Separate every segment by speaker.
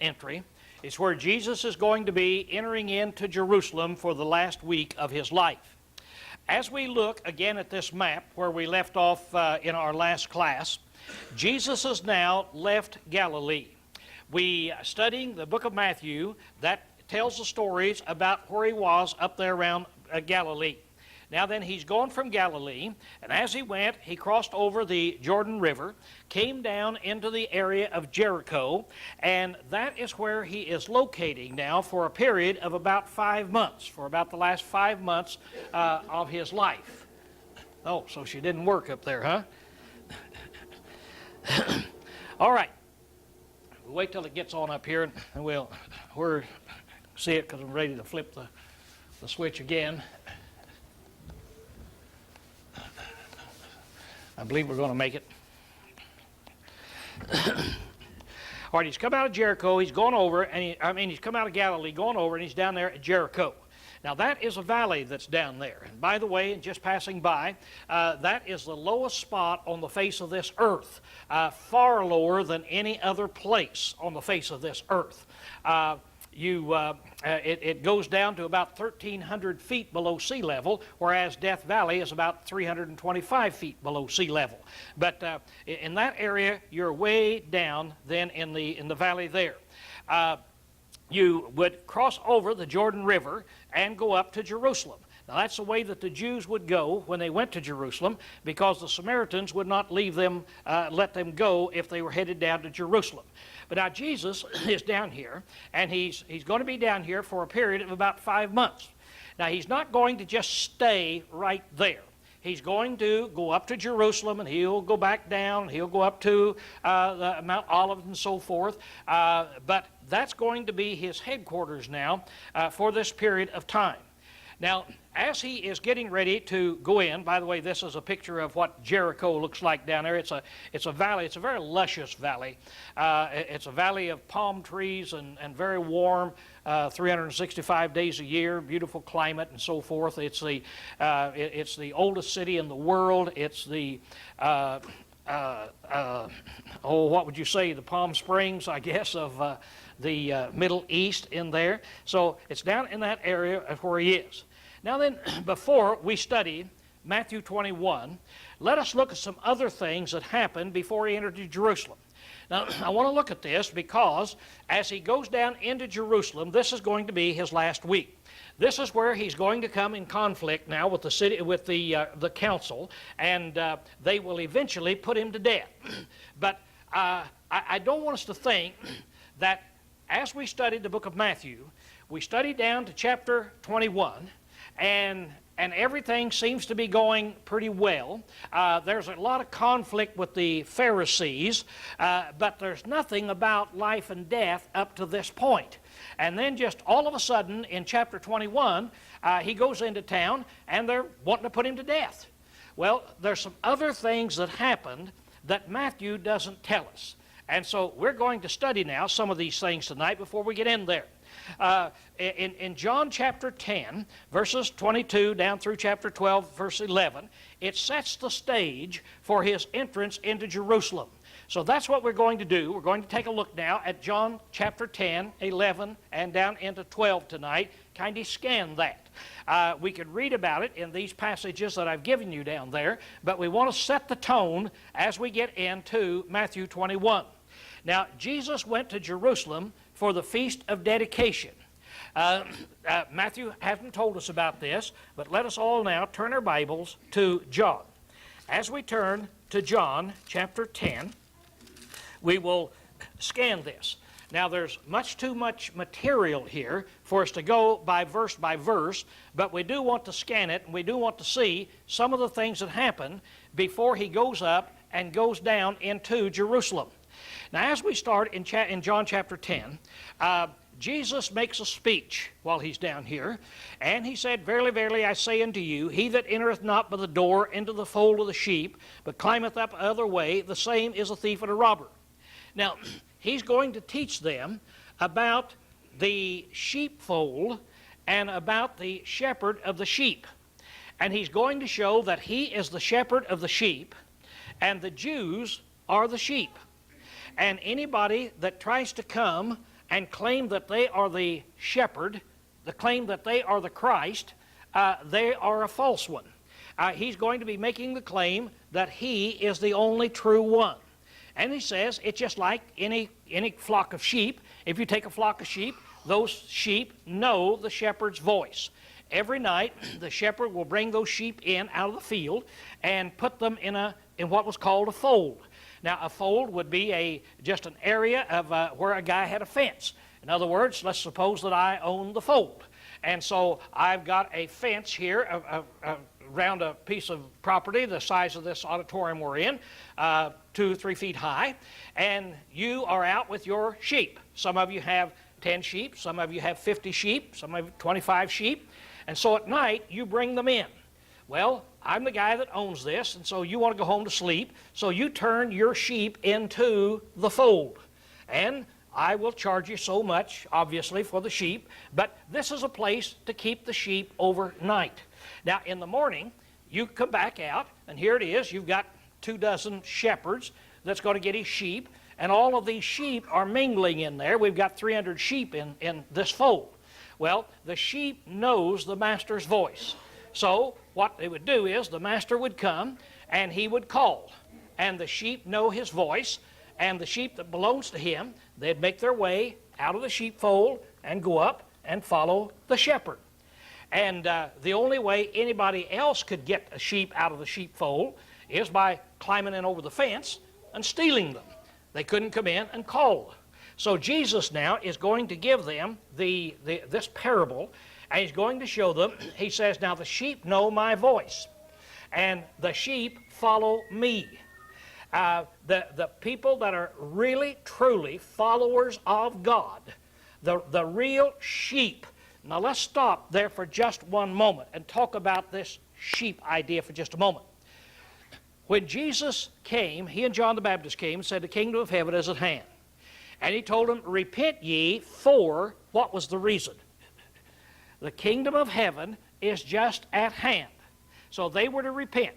Speaker 1: entry. It's where Jesus is going to be entering into Jerusalem for the last week of his life. As we look again at this map where we left off in our last class, Jesus has now left Galilee. We studying the book of Matthew that tells the stories about where he was up there around Galilee. Now then, he's gone from Galilee, and as he went, he crossed over the Jordan River, came down into the area of Jericho, and that is where he is locating now for a period of about 5 months, for about the last 5 months of his life. Oh, so she didn't work up there, huh? All right. We'll wait till it gets on up here, and we'll see it because I'm ready to flip the switch again. I believe we're going to make it. All right, he's come out of Jericho, he's gone over, he's come out of Galilee, gone over, and he's down there at Jericho. Now that is a valley that's down there. And by the way, just passing by, that is the lowest spot on the face of this earth, far lower than any other place on the face of this earth. It goes down to about 1,300 feet below sea level, whereas Death Valley is about 325 feet below sea level. But in that area, you're way down then in the valley there. You would cross over the Jordan River and go up to Jerusalem. Now that's the way that the Jews would go when they went to Jerusalem, because the Samaritans would not let them go if they were headed down to Jerusalem. But now Jesus is down here, and he's going to be down here for a period of about 5 months. Now he's not going to just stay right there. He's going to go up to Jerusalem, and he'll go back down. He'll go up to the Mount Olives and so forth. But that's going to be his headquarters now for this period of time. Now, as he is getting ready to go in, by the way, this is a picture of what Jericho looks like down there. It's a valley. It's a very luscious valley. It's a valley of palm trees and very warm, 365 days a year, beautiful climate and so forth. It's the oldest city in the world. It's the what would you say, the Palm Springs, I guess, of the Middle East in there. So it's down in that area of where he is. Now then, before we study Matthew 21, let us look at some other things that happened before he entered Jerusalem. Now, I want to look at this because as he goes down into Jerusalem, this is going to be his last week. This is where he's going to come in conflict now with the city, with the council, and they will eventually put him to death. But I don't want us to think that as we studied the book of Matthew, we studied down to chapter 21, and everything seems to be going pretty well. There's a lot of conflict with the Pharisees, but there's nothing about life and death up to this point. And then just all of a sudden in chapter 21, he goes into town and they're wanting to put him to death. Well, there's some other things that happened that Matthew doesn't tell us. And so we're going to study now some of these things tonight before we get in there. In John chapter 10, verses 22 down through chapter 12, verse 11, it sets the stage for his entrance into Jerusalem. So that's what we're going to do. We're going to take a look now at John chapter 10, 11, and down into 12 tonight. Kind of scan that. We could read about it in these passages that I've given you down there, but we want to set the tone as we get into Matthew 21. Now, Jesus went to Jerusalem for the Feast of Dedication. Matthew hasn't told us about this, but let us all now turn our Bibles to John. As we turn to John chapter 10, we will scan this. Now, there's much too much material here for us to go by verse, but we do want to scan it, and we do want to see some of the things that happen before he goes up and goes down into Jerusalem. Now, as we start in John chapter 10, Jesus makes a speech while he's down here, and he said, "Verily, verily, I say unto you, he that entereth not by the door into the fold of the sheep, but climbeth up other way, the same is a thief and a robber." Now, he's going to teach them about the sheepfold and about the shepherd of the sheep. And he's going to show that he is the shepherd of the sheep, and the Jews are the sheep. And anybody that tries to come and claim that they are the shepherd, the claim that they are the Christ, they are a false one. He's going to be making the claim that he is the only true one. And he says it's just like any flock of sheep. If you take a flock of sheep, those sheep know the shepherd's voice. Every night, the shepherd will bring those sheep in out of the field and put them in what was called a fold. Now, a fold would be just an area of where a guy had a fence. In other words, let's suppose that I own the fold. And so I've got a fence here around a piece of property the size of this auditorium we're in, 2 or 3 feet high, and you are out with your sheep. Some of you have 10 sheep, some of you have 50 sheep, some of you have 25 sheep, and so at night you bring them in. Well, I'm the guy that owns this, and so you want to go home to sleep, so you turn your sheep into the fold. And I will charge you so much, obviously, for the sheep, but this is a place to keep the sheep overnight. Now, in the morning, you come back out, and here it is. You've got 24 shepherds that's going to get his sheep, and all of these sheep are mingling in there. We've got 300 sheep in this fold. Well, the sheep knows the master's voice. So what they would do is the master would come, and he would call, and the sheep know his voice, and the sheep that belongs to him, they'd make their way out of the sheepfold and go up and follow the shepherd. And the only way anybody else could get a sheep out of the sheepfold is by climbing in over the fence and stealing them. They couldn't come in and call. So Jesus now is going to give them this parable, and he's going to show them. He says, now the sheep know my voice, and the sheep follow me. The people that are really, truly followers of God, the real sheep. Now let's stop there for just one moment and talk about this sheep idea for just a moment. When Jesus came, he and John the Baptist came and said, the kingdom of heaven is at hand. And he told them, repent ye, for what was the reason? The kingdom of heaven is just at hand. So they were to repent.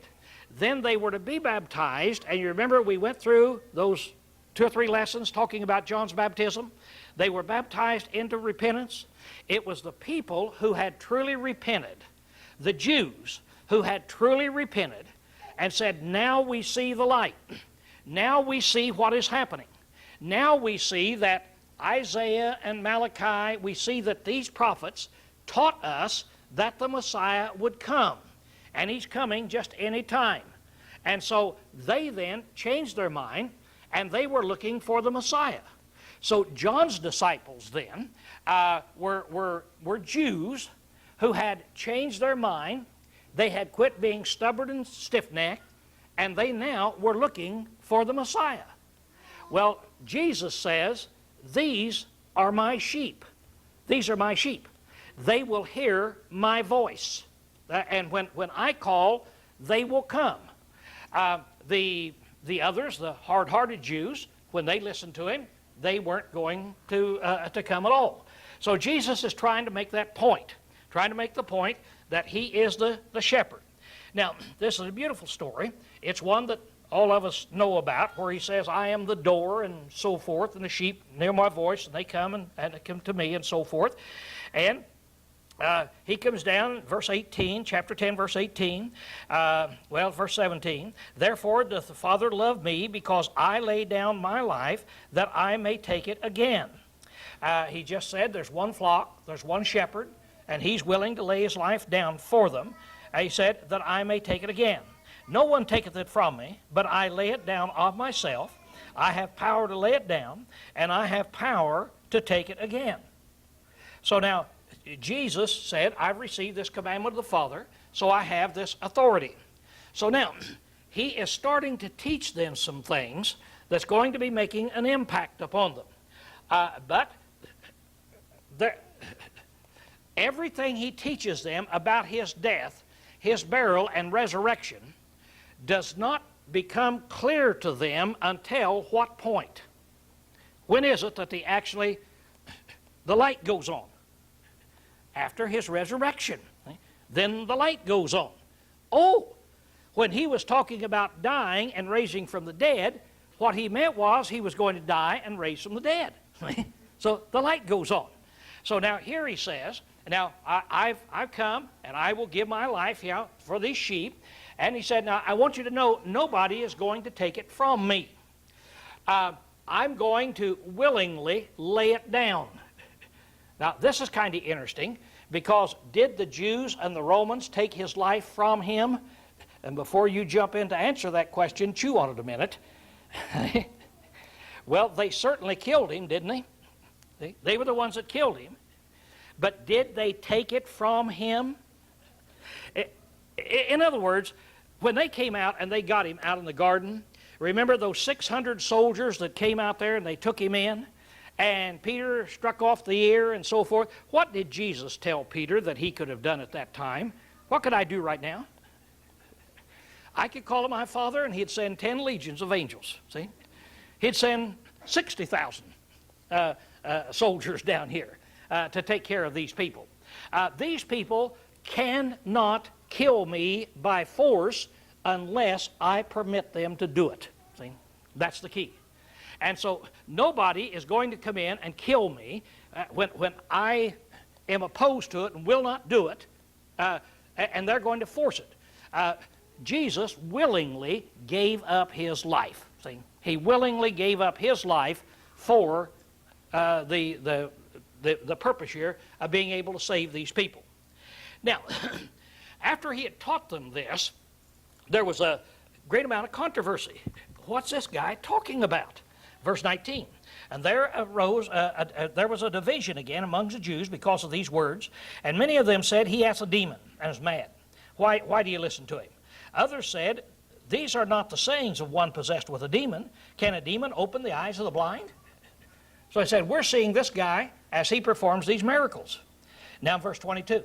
Speaker 1: Then they were to be baptized, and you remember we went through those 2 or 3 lessons talking about John's baptism. They were baptized into repentance. It was the people who had truly repented, the Jews who had truly repented and said, now we see the light. Now we see what is happening. Now we see that Isaiah and Malachi, we see that these prophets taught us that the Messiah would come. And he's coming just any time. And so they then changed their mind, and they were looking for the Messiah. So John's disciples then were Jews who had changed their mind. They had quit being stubborn and stiff-necked, and they now were looking for the Messiah. Well, Jesus says, these are my sheep. These are my sheep. They will hear my voice. And when I call, they will come. The others, the hard-hearted Jews, when they listened to him, they weren't going to come at all. So Jesus is trying to make that point, trying to make the point that he is the shepherd. Now, this is a beautiful story. It's one that all of us know about, where he says, I am the door, and so forth, and the sheep hear my voice, and they come and come to me, and so forth. And he comes down, verse 18, chapter 10, verse 18, verse 17. Therefore doth the Father love me, because I lay down my life, that I may take it again. He just said there's one flock, there's one shepherd, and he's willing to lay his life down for them. He said that I may take it again. No one taketh it from me, but I lay it down of myself. I have power to lay it down, and I have power to take it again. So now, Jesus said, I've received this commandment of the Father, so I have this authority. So now, he is starting to teach them some things that's going to be making an impact upon them. But everything he teaches them about his death, his burial, and resurrection does not become clear to them until what point? When is it that the light goes on? After his resurrection. Then the light goes on. Oh, when he was talking about dying and raising from the dead, what he meant was he was going to die and raise from the dead. So the light goes on. So now here he says, now I've come and I will give my life here for these sheep. And he said, now I want you to know nobody is going to take it from me. I'm going to willingly lay it down. Now this is kind of interesting, because did the Jews and the Romans take his life from him? And before you jump in to answer that question, chew on it a minute. Well, they certainly killed him, didn't they? They were the ones that killed him. But did they take it from him? In other words, when they came out and they got him out in the garden, remember those 600 soldiers that came out there and they took him in? And Peter struck off the ear and so forth. What did Jesus tell Peter that he could have done at that time? What could I do right now? I could call on my Father and he'd send 10 legions of angels, see? He'd send 60,000 soldiers down here to take care of these people. These people cannot kill me by force unless I permit them to do it. See? That's the key. And so nobody is going to come in and kill me when I am opposed to it and will not do it, and they're going to force it. Jesus willingly gave up his life. See? He willingly gave up his life for the purpose here of being able to save these people. Now, after he had taught them this, there was a great amount of controversy. What's this guy talking about? Verse 19, and there was a division again among the Jews because of these words, and many of them said, he has a demon and is mad. Why do you listen to him? Others said, these are not the sayings of one possessed with a demon. Can a demon open the eyes of the blind? So I said, we're seeing this guy as he performs these miracles. Now verse 22.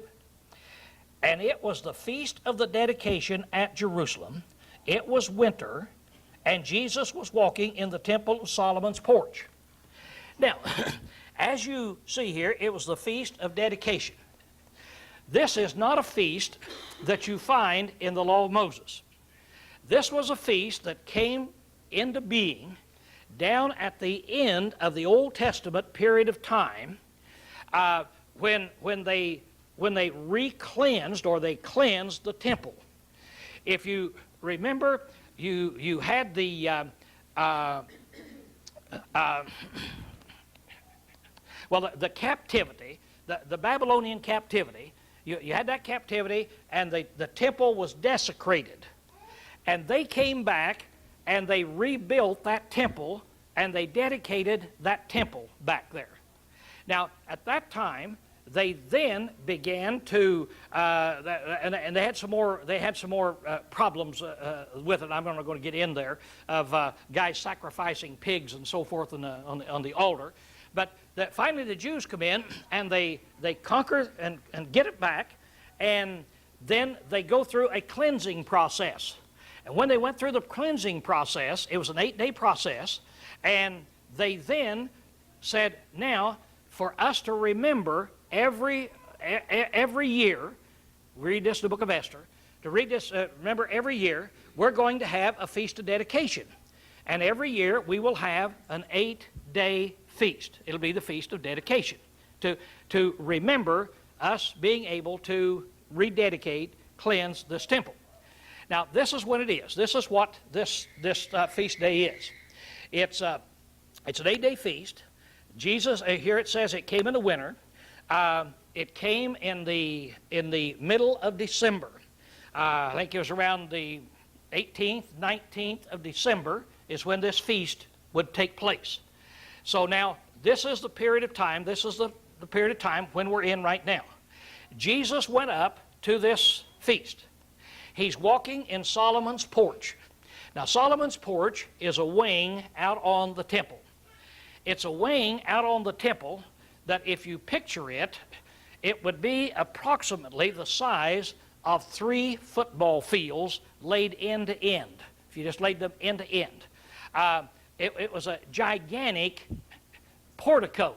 Speaker 1: And it was the feast of the dedication at Jerusalem. It was winter, and Jesus was walking in the temple of Solomon's porch. Now, as you see here, it was the feast of dedication. This is not a feast that you find in the law of Moses. This was a feast that came into being down at the end of the Old Testament period of time when they re-cleansed, or they cleansed the temple. If you remember, you had the the captivity, the Babylonian captivity. You had that captivity, and the temple was desecrated. And they came back, and they rebuilt that temple, and they dedicated that temple back there. Now, at that time, they then began to, and they had some more. They had some more problems with it. I'm not going to get in there of guys sacrificing pigs and so forth on the altar. But finally, the Jews come in and they conquer and get it back, and then they go through a cleansing process. And when they went through the cleansing process, it was an 8-day process, and they then said, now, for us to remember every year, read this in the book of Esther, to read this, remember every year, we're going to have a feast of dedication. And every year we will have an 8-day feast. It'll be the feast of dedication to remember us being able to rededicate, cleanse this temple. Now, this is what it is. This is what this feast day is. It's an 8-day feast. Jesus, here it says it came in the winter. It came in the middle of December. I think it was around the 18th, 19th of December is when this feast would take place. So now, this is the period of time, this is the period of time when we're in right now. Jesus went up to this feast. He's walking in Solomon's porch. Now, Solomon's porch is a wing out on the temple. It's a wing out on the temple that if you picture it, it would be approximately the size of 3 football fields laid end to end, if you just laid them end to end. It was a gigantic portico.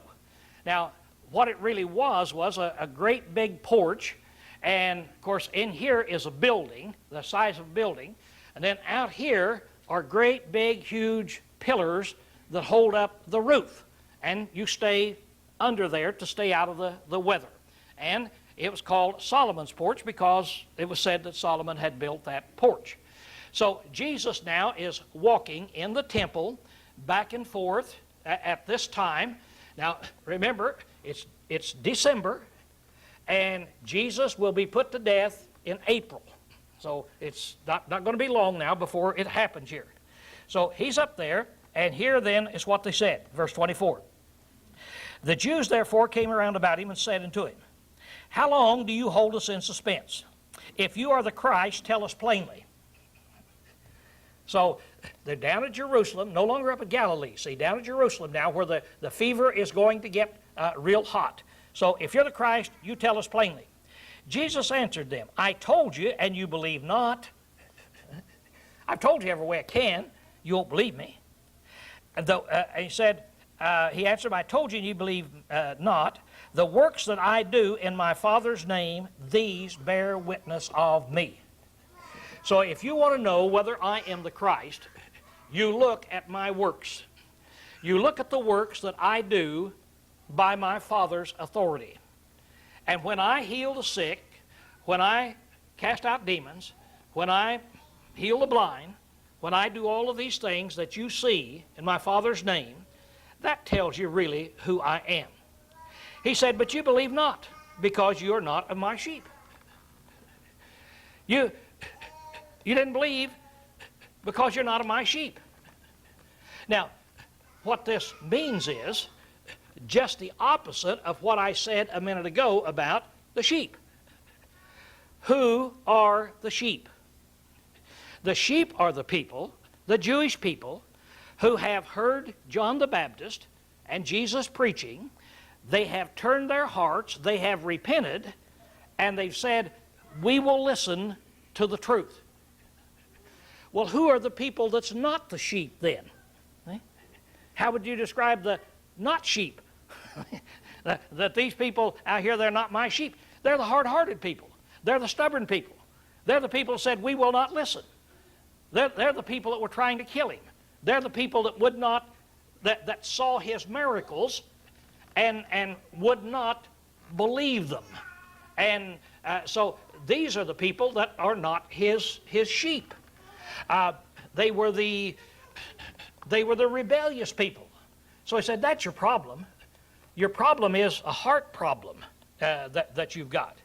Speaker 1: Now, what it really was a great big porch, and of course in here is a building, the size of a building, and then out here are great big huge pillars that hold up the roof, and you stay under there to stay out of the weather. And it was called Solomon's porch because it was said that Solomon had built that porch. So Jesus now is walking in the temple back and forth at this time. Now remember, it's December, and Jesus will be put to death in April. So it's not going to be long now before it happens here. So he's up there, and here then is what they said, verse 24. The Jews therefore came around about him and said unto him, How long do you hold us in suspense? If you are the Christ, tell us plainly. So they're down at Jerusalem, no longer up at Galilee. See, down at Jerusalem now where the fever is going to get real hot. So if you're the Christ, you tell us plainly. Jesus answered them, I told you, and you believe not. I've told you every way I can. You won't believe me. And he said, he answered, I told you, and you believe not. The works that I do in my Father's name, these bear witness of me. So if you want to know whether I am the Christ, you look at my works. You look at the works that I do by my Father's authority. And when I heal the sick, when I cast out demons, when I heal the blind, when I do all of these things that you see in my Father's name, that tells you really who I am. He said, but you believe not, because you are not of my sheep. You didn't believe because you're not of my sheep. Now, what this means is just the opposite of what I said a minute ago about the sheep. Who are the sheep? The sheep are the people, the Jewish people, who have heard John the Baptist and Jesus preaching. They have turned their hearts, they have repented, and they've said, we will listen to the truth. Well, who are the people that's not the sheep then? How would you describe the not sheep? That these people out here, they're not my sheep. They're the hard-hearted people. They're the stubborn people. They're the people who said, we will not listen. They're the people that were trying to kill him. They're the people that would not, that saw his miracles and would not believe them. And so these are the people that are not his sheep. They were the rebellious people. So he said, that's your problem. Your problem is a heart problem that you've got.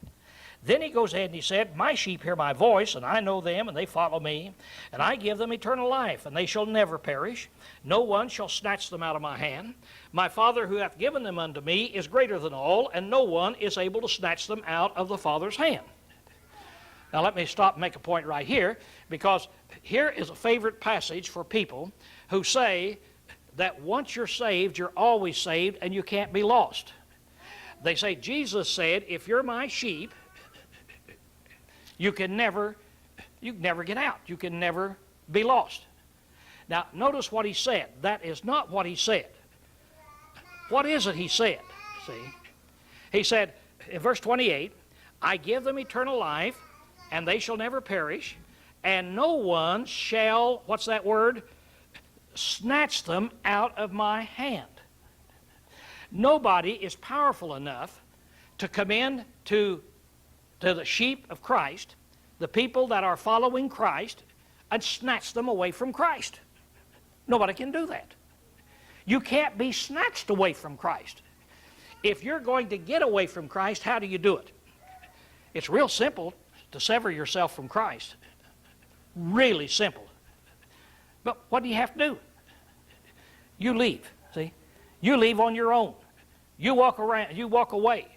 Speaker 1: Then he goes ahead and he said, my sheep hear my voice, and I know them, and they follow me, and I give them eternal life, and they shall never perish. No one shall snatch them out of my hand. My Father who hath given them unto me is greater than all, and no one is able to snatch them out of the Father's hand. Now let me stop and make a point right here, because here is a favorite passage for people who say that once you're saved, you're always saved, and you can't be lost. They say, Jesus said, if you're my sheep, you can never get out. You can never be lost. Now, notice what he said. That is not what he said. What is it he said? See? He said, in verse 28, I give them eternal life, and they shall never perish, and no one shall, what's that word? Snatch them out of my hand. Nobody is powerful enough to come in to the sheep of Christ, the people that are following Christ, and snatch them away from Christ. Nobody can do that. You can't be snatched away from Christ. If you're going to get away from Christ, how do you do it? It's real simple to sever yourself from Christ. Really simple. But what do you have to do? You leave, see? You leave on your own. You walk around, you walk away.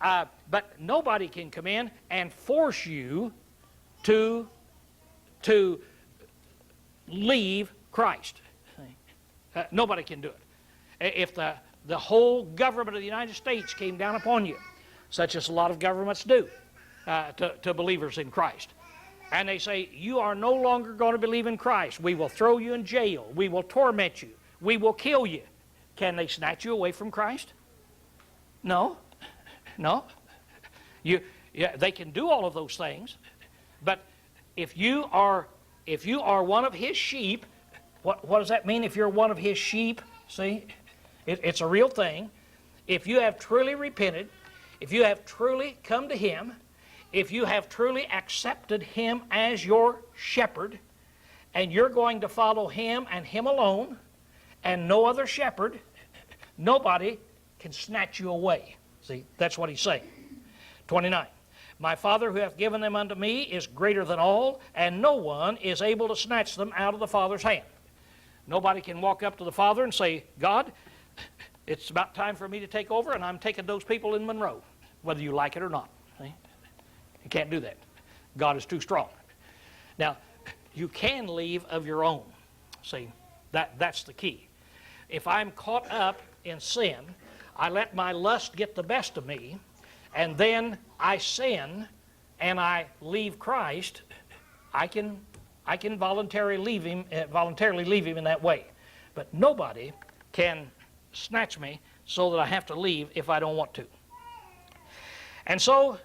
Speaker 1: But nobody can come in and force you to leave Christ. Nobody can do it. If the whole government of the United States came down upon you, such as a lot of governments do to believers in Christ, and they say, you are no longer going to believe in Christ. We will throw you in jail. We will torment you. We will kill you. Can they snatch you away from Christ? No. No. They can do all of those things, but if you are one of his sheep, what does that mean if you're one of his sheep? See, it's a real thing. if you have truly repented, if you have truly come to Him, if you have truly accepted Him as your shepherd, and you're going to follow Him and Him alone, and no other shepherd, nobody can snatch you away. See, that's what he's saying. 29. My Father who hath given them unto me is greater than all, and no one is able to snatch them out of the Father's hand. Nobody can walk up to the Father and say, God, it's about time for me to take over, and I'm taking those people in Monroe, whether you like it or not. See? You can't do that. God is too strong. Now, you can leave of your own. See, that's the key. If I'm caught up in sin, I let my lust get the best of me, and then I sin and I leave Christ, I can voluntarily leave him in that way. But nobody can snatch me so that I have to leave if I don't want to. And so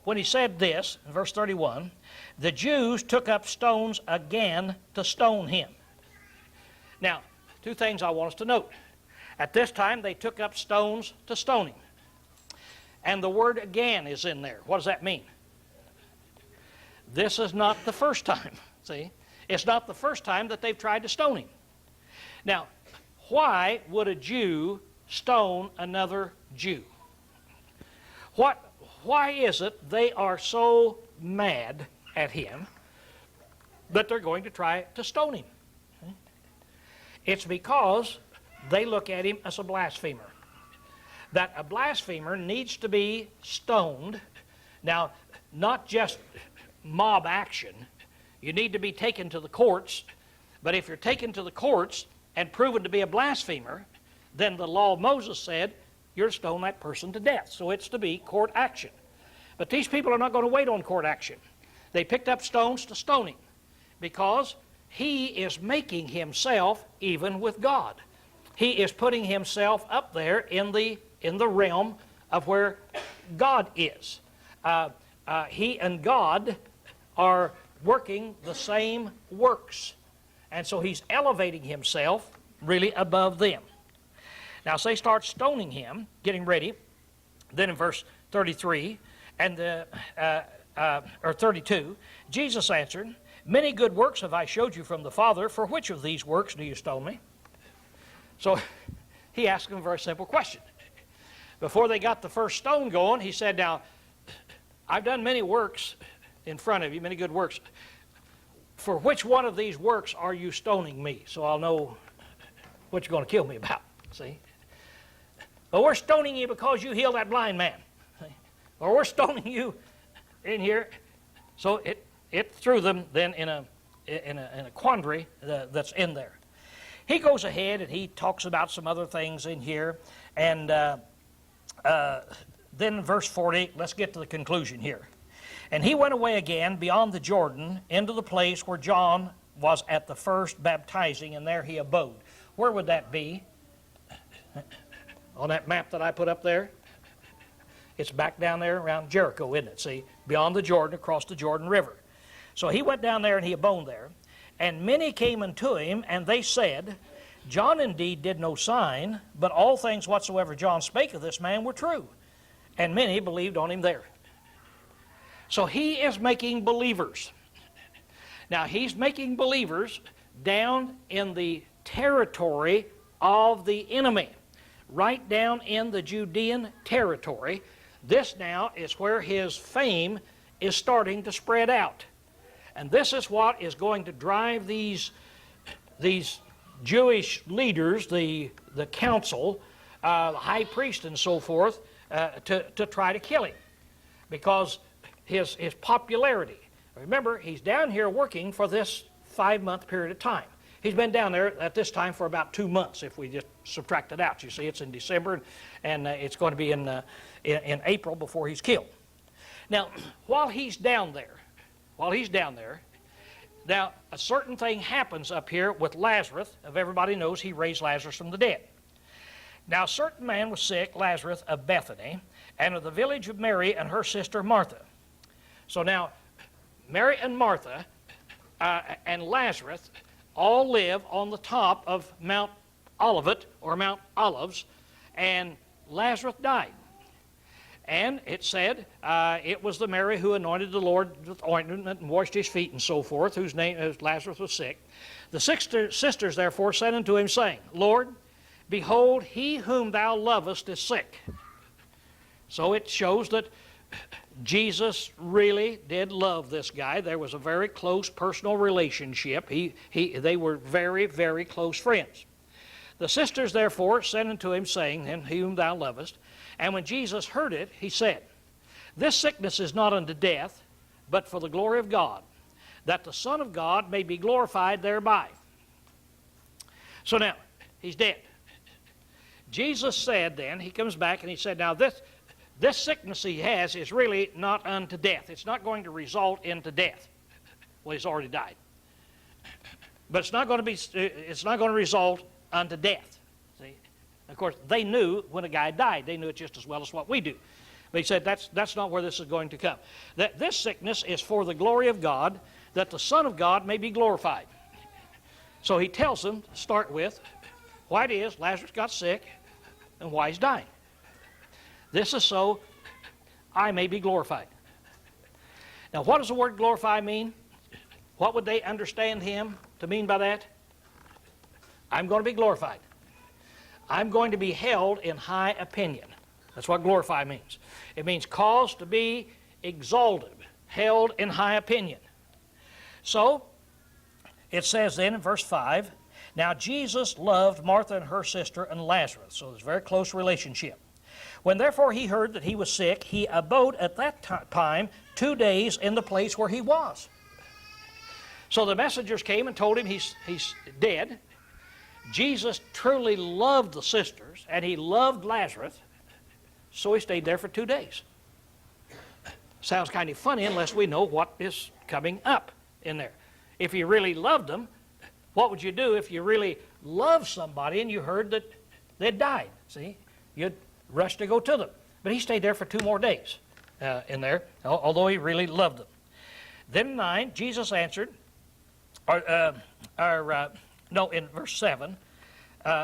Speaker 1: when he said this, in verse 31, the Jews took up stones again to stone him. Now, two things I want us to note. At this time, they took up stones to stone him. And the word again is in there. What does that mean? This is not the first time. See? It's not the first time that they've tried to stone him. Now, why would a Jew stone another Jew? Why is it they are so mad at him that they're going to try to stone him? It's because they look at him as a blasphemer. That a blasphemer needs to be stoned. Now, not just mob action. You need to be taken to the courts. But if you're taken to the courts and proven to be a blasphemer, then the law of Moses said you're to stone that person to death. So it's to be court action. But these people are not going to wait on court action. They picked up stones to stone him because he is making himself even with God. He is putting himself up there in the realm of where God is. He and God are working the same works. And so he's elevating himself really above them. Now, so they start stoning him, getting ready. Then in verse 33 or 32, Jesus answered, many good works have I showed you from the Father. For which of these works do you stone me? So he asked him a very simple question. Before they got the first stone going, he said, now, I've done many works in front of you, many good works. For which one of these works are you stoning me? So I'll know what you're going to kill me about. See? Well, we're stoning you because you healed that blind man. See? Or we're stoning you in here. So it threw them then in a quandary that's in there. He goes ahead and he talks about some other things in here. And then in verse 40, let's get to the conclusion here. And he went away again beyond the Jordan into the place where John was at the first baptizing, and there he abode. Where would that be? On that map that I put up there? It's back down there around Jericho, isn't it? See, beyond the Jordan, across the Jordan River. So he went down there and he abode there. And many came unto him, and they said, John indeed did no sign, but all things whatsoever John spake of this man were true. And many believed on him there. So he is making believers. Now he's making believers down in the territory of the enemy. Right down in the Judean territory. This now is where his fame is starting to spread out. And this is what is going to drive these Jewish leaders, the council, the high priest and so forth, to try to kill him. Because his popularity. Remember, he's down here working for this 5-month period of time. He's been down there at this time for about 2 months, if we just subtract it out. You see, it's in December, and it's going to be in April before he's killed. Now, while he's down there, now a certain thing happens up here with Lazarus. If everybody knows, he raised Lazarus from the dead. Now, a certain man was sick, Lazarus of Bethany, and of the village of Mary and her sister Martha. So now, Mary and Martha and Lazarus all live on the top of Mount Olivet, or Mount Olives, and Lazarus died. And it said it was the Mary who anointed the Lord with ointment and washed his feet and so forth, whose name Lazarus was sick. The sisters therefore said unto him, saying, Lord, behold, he whom thou lovest is sick. So it shows that Jesus really did love this guy. There was a very close personal relationship. They were very, very close friends. The sisters therefore said unto him, saying, and he whom thou lovest. And when Jesus heard it, he said, This sickness is not unto death, but for the glory of God, that the Son of God may be glorified thereby. So now, he's dead. Jesus said then, he comes back and he said, now this sickness he has is really not unto death. It's not going to result into death. Well, he's already died. But it's not going to result unto death. See? Of course, they knew when a guy died. They knew it just as well as what we do. But he said that's not where this is going to come. That this sickness is for the glory of God, that the Son of God may be glorified. So he tells them to start with why it is Lazarus got sick and why he's dying. This is so I may be glorified. Now, what does the word glorify mean? What would they understand him to mean by that? I'm going to be glorified. I'm going to be held in high opinion. That's what glorify means. It means caused to be exalted, held in high opinion. So, it says then in verse 5, Now Jesus loved Martha and her sister and Lazarus. So there's a very close relationship. When therefore he heard that he was sick, he abode at that time 2 days in the place where he was. So the messengers came and told him he's dead. Jesus truly loved the sisters, and he loved Lazarus, so he stayed there for 2 days. Sounds kind of funny unless we know what is coming up in there. If you really loved them, what would you do if you really loved somebody and you heard that they'd died? See, you'd rush to go to them. But he stayed there for 2 more days in there, although he really loved them. Then 9, Jesus answered, in verse 7,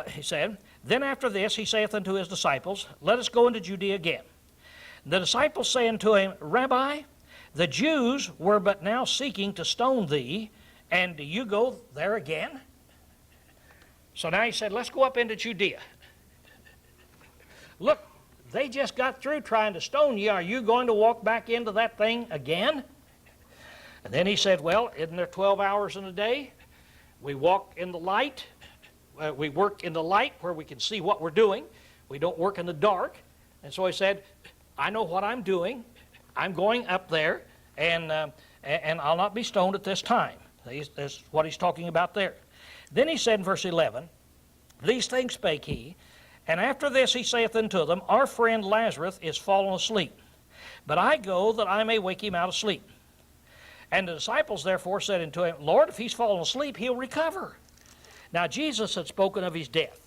Speaker 1: he said, Then after this he saith unto his disciples, Let us go into Judea again. The disciples say unto him, Rabbi, the Jews were but now seeking to stone thee, and do you go there again? So now he said, let's go up into Judea. Look, they just got through trying to stone you. Are you going to walk back into that thing again? And then he said, well, isn't there 12 hours in a day? We walk in the light. We work in the light where we can see what we're doing. We don't work in the dark. And so he said, I know what I'm doing. I'm going up there, and I'll not be stoned at this time. That's what he's talking about there. Then he said in verse 11, These things spake he, and after this he saith unto them, Our friend Lazarus is fallen asleep, but I go that I may wake him out of sleep. And the disciples therefore said unto him, Lord, if he's fallen asleep, he'll recover. Now Jesus had spoken of his death,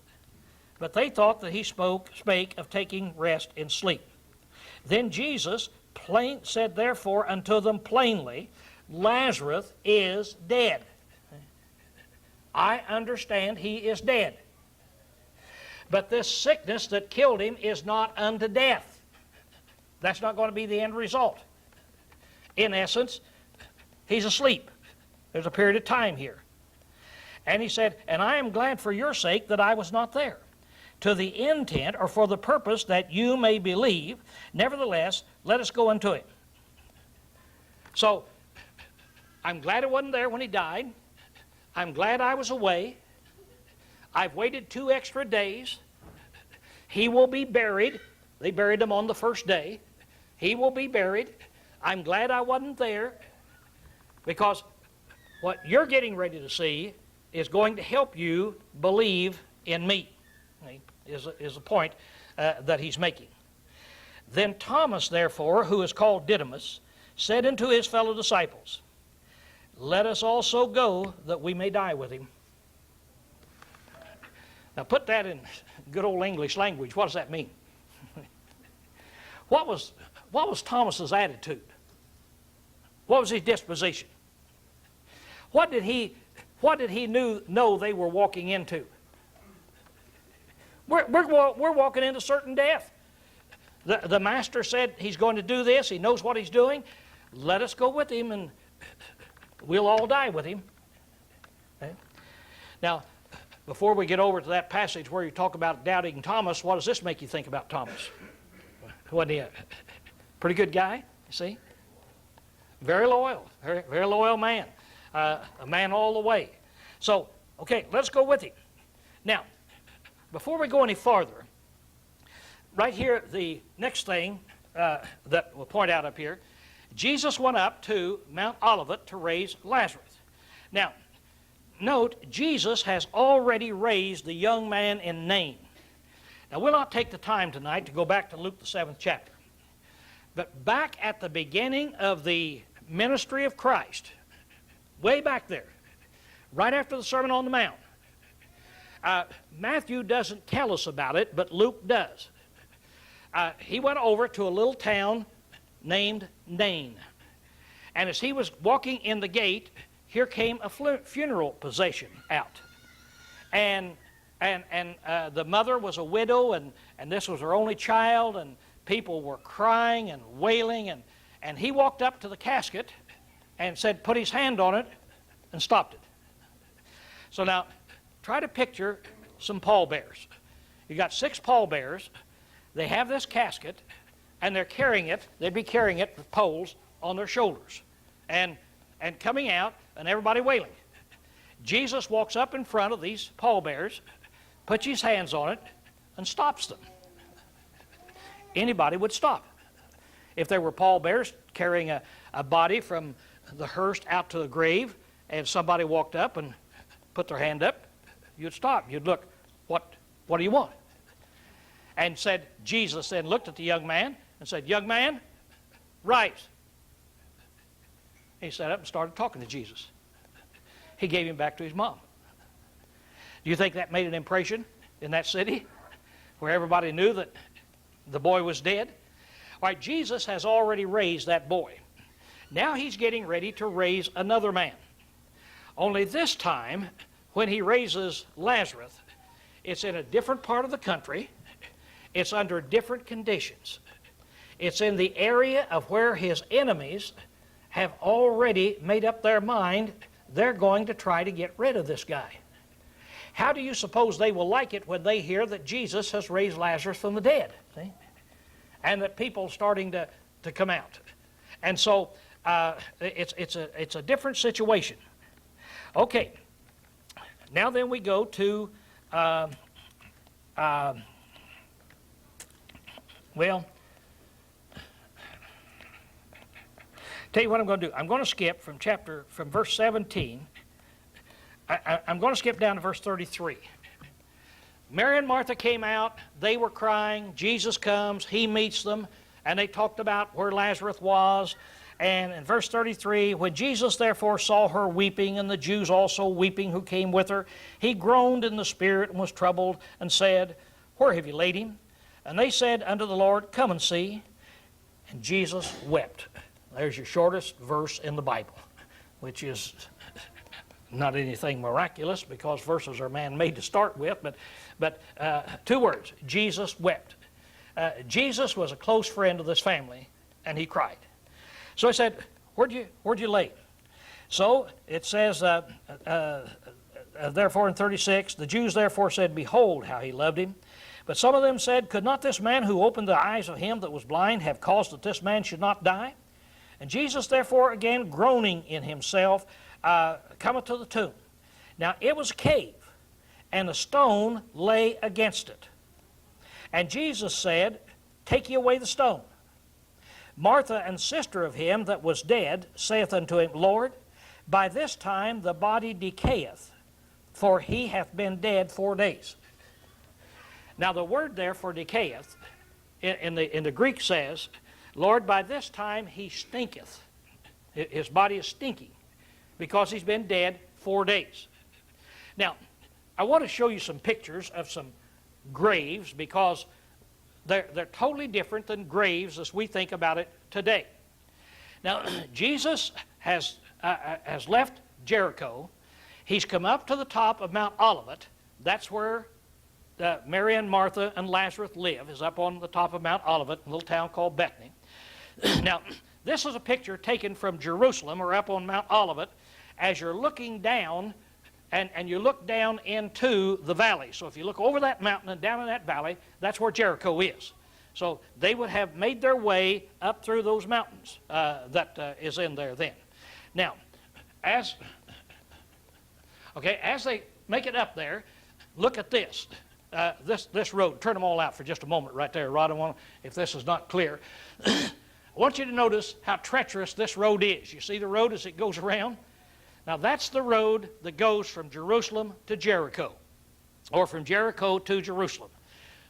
Speaker 1: but they thought that he spake of taking rest in sleep. Then Jesus said therefore unto them plainly, Lazarus is dead. I understand he is dead. But this sickness that killed him is not unto death. That's not going to be the end result. In essence, he's asleep. There's a period of time here. And he said, And I am glad for your sake that I was not there, to the intent or for the purpose that you may believe. Nevertheless, let us go unto him. So, I'm glad I wasn't there when he died. I'm glad I was away. I've waited 2 extra days. He will be buried. They buried him on the first day. He will be buried. I'm glad I wasn't there, because what you're getting ready to see is going to help you believe in me, is the point that he's making. Then Thomas, therefore, who is called Didymus, said unto his fellow disciples, Let us also go that we may die with him. Now put that in good old English language. What does that mean? What was Thomas's attitude? What was his disposition? What did he know they were walking into? We're walking into certain death. The Master said he's going to do this. He knows what he's doing. Let us go with him, and we'll all die with him. Okay? Now, before we get over to that passage where you talk about doubting Thomas, what does this make you think about Thomas? Wasn't he a pretty good guy, you see? Very loyal, very, very loyal man. A man all the way. So, okay, let's go with him. Now, before we go any farther, right here, the next thing that we'll point out up here, Jesus went up to Mount Olivet to raise Lazarus. Now, note, Jesus has already raised the young man in Nain. Now, we'll not take the time tonight to go back to Luke the 7th chapter. But back at the beginning of the ministry of Christ, way back there, right after the Sermon on the Mount, Matthew doesn't tell us about it, but Luke does. He went over to a little town named Nain. And as he was walking in the gate, here came a funeral procession out. And the mother was a widow, and this was her only child, and people were crying and wailing, and he walked up to the casket and said, put his hand on it, and stopped it. So now, try to picture some pallbearers. You got 6 pallbearers. They have this casket, and they're carrying it. They'd be carrying it with poles on their shoulders, and coming out, and everybody wailing. Jesus walks up in front of these pallbearers, puts his hands on it, and stops them. Anybody would stop. If there were pallbearers carrying a body from the hearse out to the grave, and somebody walked up and put their hand up, you'd stop. You'd look, what do you want? And said, Jesus then looked at the young man and said, young man, rise. He sat up and started talking to Jesus. He gave him back to his mom. Do you think that made an impression in that city where everybody knew that the boy was dead? All right, Jesus has already raised that boy. Now he's getting ready to raise another man. Only this time, when he raises Lazarus, it's in a different part of the country. It's under different conditions. It's in the area of where his enemies have already made up their mind they're going to try to get rid of this guy. How do you suppose they will like it when they hear that Jesus has raised Lazarus from the dead? See? And that people are starting to come out. And so it's a different situation. Okay. Now then we go to, well, tell you what I'm going to do. I'm going to skip from verse 17. I'm going to skip down to verse 33. Mary and Martha came out. They were crying. Jesus comes. He meets them. And they talked about where Lazarus was. And in verse 33, when Jesus therefore saw her weeping, and the Jews also weeping who came with her, he groaned in the spirit and was troubled, and said, where have you laid him? And they said unto the Lord, come and see. And Jesus wept. There's your shortest verse in the Bible, which is not anything miraculous because verses are man-made to start with, but 2 words, Jesus wept. Jesus was a close friend of this family, and he cried. So he said, where'd you lay him? So it says, therefore in 36, the Jews therefore said, behold how he loved him. But some of them said, could not this man who opened the eyes of him that was blind have caused that this man should not die? And Jesus therefore again groaning in himself, cometh to the tomb. Now it was a cave, and a stone lay against it. And Jesus said, take ye away the stone. Martha and sister of him that was dead saith unto him, Lord, by this time the body decayeth, for he hath been dead 4 days. Now the word there for decayeth in the Greek says, Lord, by this time he stinketh. His body is stinking because he's been dead 4 days. Now, I want to show you some pictures of some graves because they're totally different than graves as we think about it today. Now, Jesus has left Jericho. He's come up to the top of Mount Olivet. That's where Mary and Martha and Lazarus live is up on the top of Mount Olivet, a little town called Bethany. Now, this is a picture taken from Jerusalem, or up on Mount Olivet, as you're looking down, and you look down into the valley. So if you look over that mountain and down in that valley, that's where Jericho is. So they would have made their way up through those mountains that is in there then. Now, as they make it up there, look at this. This road. Turn them all out for just a moment right there, Rod. I want, if this is not clear. I want you to notice how treacherous this road is. You see the road as it goes around? Now that's the road that goes from Jerusalem to Jericho, or from Jericho to Jerusalem.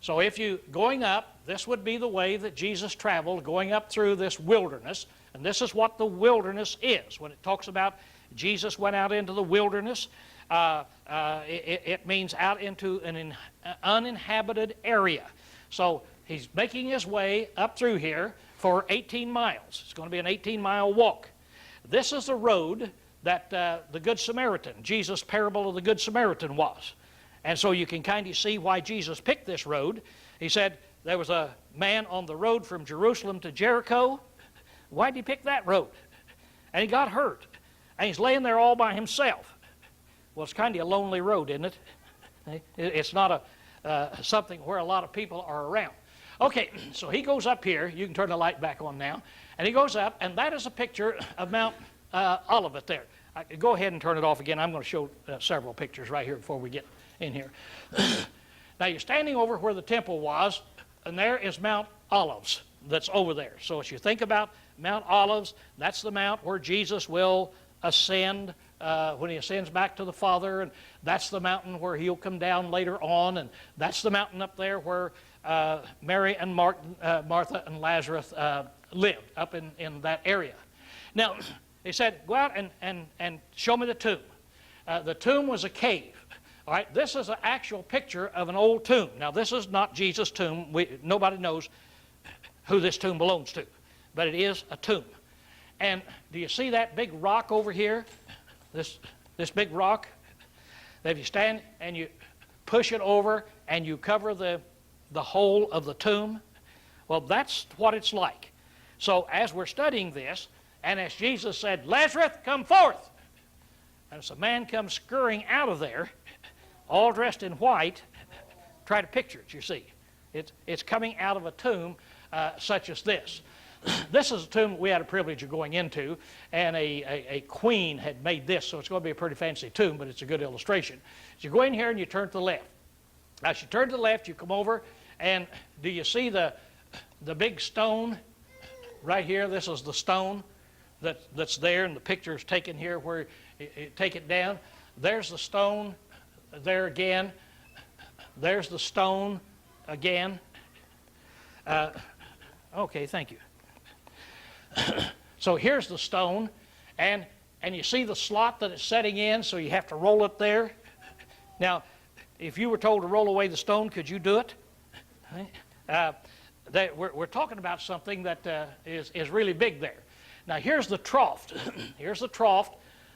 Speaker 1: So if you, going up, this would be the way that Jesus traveled, going up through this wilderness. And this is what the wilderness is. When it talks about Jesus went out into the wilderness, it means out into an uninhabited area. So he's making his way up through here for 18 miles. It's going to be an 18-mile walk. This is the road that the Good Samaritan, Jesus' parable of the Good Samaritan was. And so you can kind of see why Jesus picked this road. He said there was a man on the road from Jerusalem to Jericho. Why did he pick that road? And he got hurt. And he's laying there all by himself. Well, it's kind of a lonely road, isn't it? It's not something where a lot of people are around. Okay, so he goes up here. You can turn the light back on now. And he goes up, and that is a picture of Mount Olivet there. Go ahead and turn it off again. I'm going to show several pictures right here before we get in here. Now you're standing over where the temple was, and there is Mount Olives that's over there. So as you think about Mount Olives, that's the mount where Jesus will ascend when he ascends back to the Father, and that's the mountain where he'll come down later on, and that's the mountain up there where Mary and Martha and Lazarus lived, up in that area. Now, he said, go out and show me the tomb. The tomb was a cave. All right, this is an actual picture of an old tomb. Now, this is not Jesus' tomb. Nobody knows who this tomb belongs to, but it is a tomb. And do you see that big rock over here? This big rock? If you stand and you push it over and you cover the hole of the tomb, well, that's what it's like. So as we're studying this, and as Jesus said, Lazarus, come forth. And as a man comes scurrying out of there, all dressed in white, try to picture it, you see. It's coming out of a tomb such as this. This is a tomb we had a privilege of going into, and a queen had made this, so it's going to be a pretty fancy tomb, but it's a good illustration. So you go in here and you turn to the left. As you turn to the left, you come over, and do you see the big stone right here? This is the stone that's there, and the picture is taken here where you take it down. There's the stone there again. There's the stone again. Okay, thank you. So here's the stone, and you see the slot that it's setting in, so you have to roll it there. Now, if you were told to roll away the stone, could you do it? We're talking about something that is really big there. Now, here's the trough. Here's the trough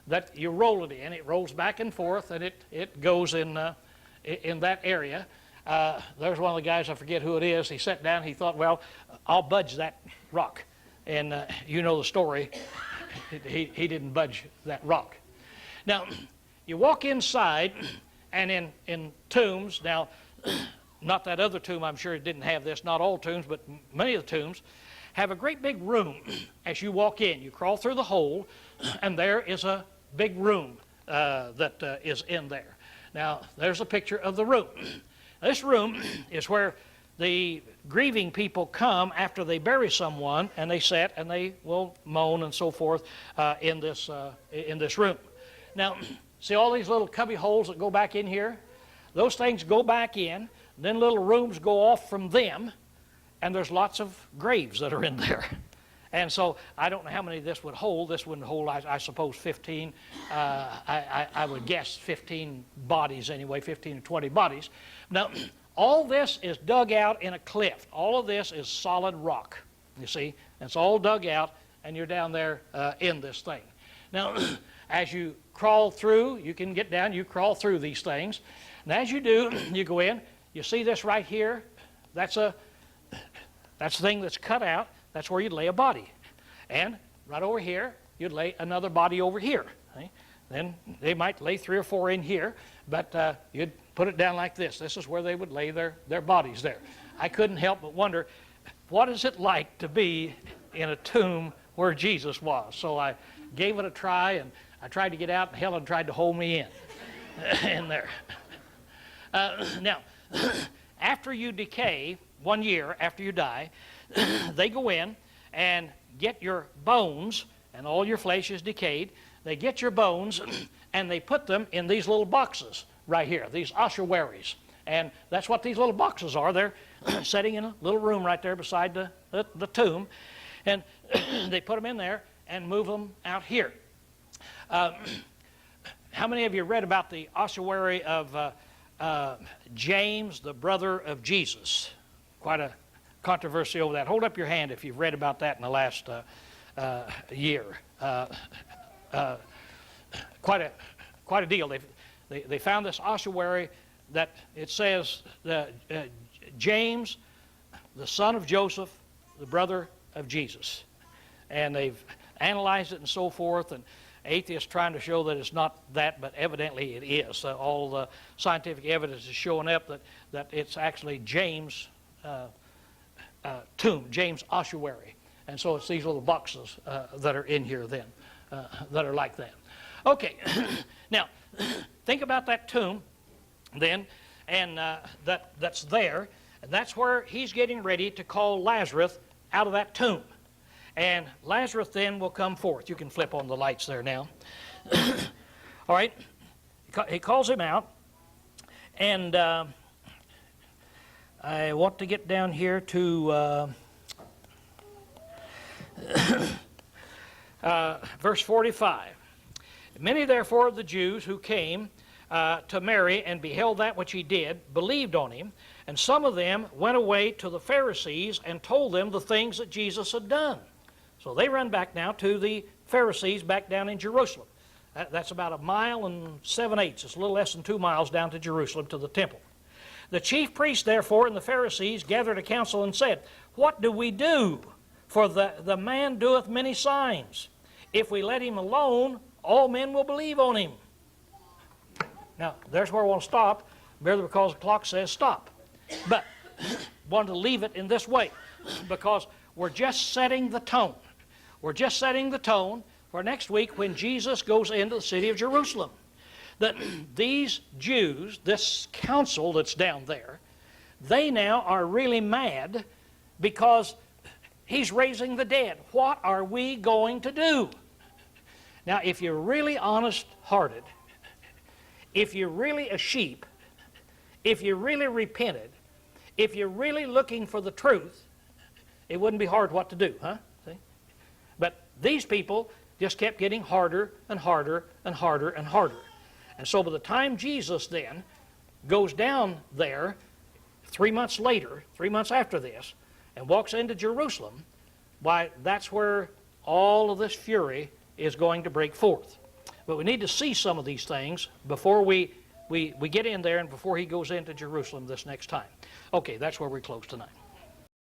Speaker 1: that you roll it in. It rolls back and forth, and it goes in that area. There's one of the guys, I forget who it is. He sat down. He thought, well, I'll budge that rock. And you know the story. He didn't budge that rock. Now, you walk inside, and in tombs, now, not that other tomb, I'm sure it didn't have this, not all tombs, but many of the tombs, have a great big room as you walk in. You crawl through the hole, and there is a big room that is in there. Now, there's a picture of the room. This room is where the grieving people come after they bury someone, and they sit and they will moan and so forth in this room. Now, see all these little cubby holes that go back in here? Those things go back in, then little rooms go off from them, and there's lots of graves that are in there. And so I don't know how many this would hold. This wouldn't hold, I suppose, 15. I would guess 15 bodies anyway, 15 or 20 bodies. Now, all this is dug out in a cliff. All of this is solid rock, you see. It's all dug out, and you're down there in this thing. Now, as you crawl through, you can get down, you crawl through these things. And as you do, you go in, you see this right here? That's the thing that's cut out. That's where you'd lay a body. And right over here, you'd lay another body over here. See? Then they might lay 3 or 4 in here, but you'd put it down like this. This is where they would lay their bodies there. I couldn't help but wonder, what is it like to be in a tomb where Jesus was? So I gave it a try, and I tried to get out, and Helen tried to hold me in there. Now, after you decay, 1 year after you die, they go in and get your bones, and all your flesh is decayed. They get your bones, and they put them in these little boxes right here, these ossuaries. And that's what these little boxes are. They're sitting in a little room right there beside the tomb. And they put them in there and move them out here. How many of you read about the ossuary of James, the brother of Jesus? Quite a controversy over that. Hold up your hand if you've read about that in the last year. Quite a deal. They found this ossuary that it says James, the son of Joseph, the brother of Jesus. And they've analyzed it and so forth, and atheists trying to show that it's not that, but evidently it is. All the scientific evidence is showing up that it's actually James' tomb, James' ossuary. And so it's these little boxes that are in here then, that are like that. Okay, now think about that tomb then, and that's there, and that's where he's getting ready to call Lazarus out of that tomb. And Lazarus then will come forth. You can flip on the lights there now. All right, he calls him out, and I want to get down here to verse 45. Many therefore of the Jews who came to Mary and beheld that which he did believed on him, and some of them went away to the Pharisees and told them the things that Jesus had done. So they run back now to the Pharisees back down in Jerusalem. That's about 1 mile and 7/8. It's a little less than 2 miles down to Jerusalem to the temple. The chief priests therefore and the Pharisees gathered a council and said, "What do we do? For the man doeth many signs. If we let him alone, all men will believe on him." Now, there's where I want to stop, merely because the clock says stop. But wanted to leave it in this way, because we're just setting the tone. We're just setting the tone for next week when Jesus goes into the city of Jerusalem. That these Jews, this council that's down there, they now are really mad because he's raising the dead. What are we going to do? Now, if you're really honest-hearted, if you're really a sheep, if you're really repented, if you're really looking for the truth, it wouldn't be hard what to do, huh? See? But these people just kept getting harder and harder and harder and harder. And so by the time Jesus then goes down there 3 months later, 3 months after this, and walks into Jerusalem, why, that's where all of this fury is going to break forth. But we need to see some of these things before we get in there and before he goes into Jerusalem this next time. Okay, that's where we close tonight.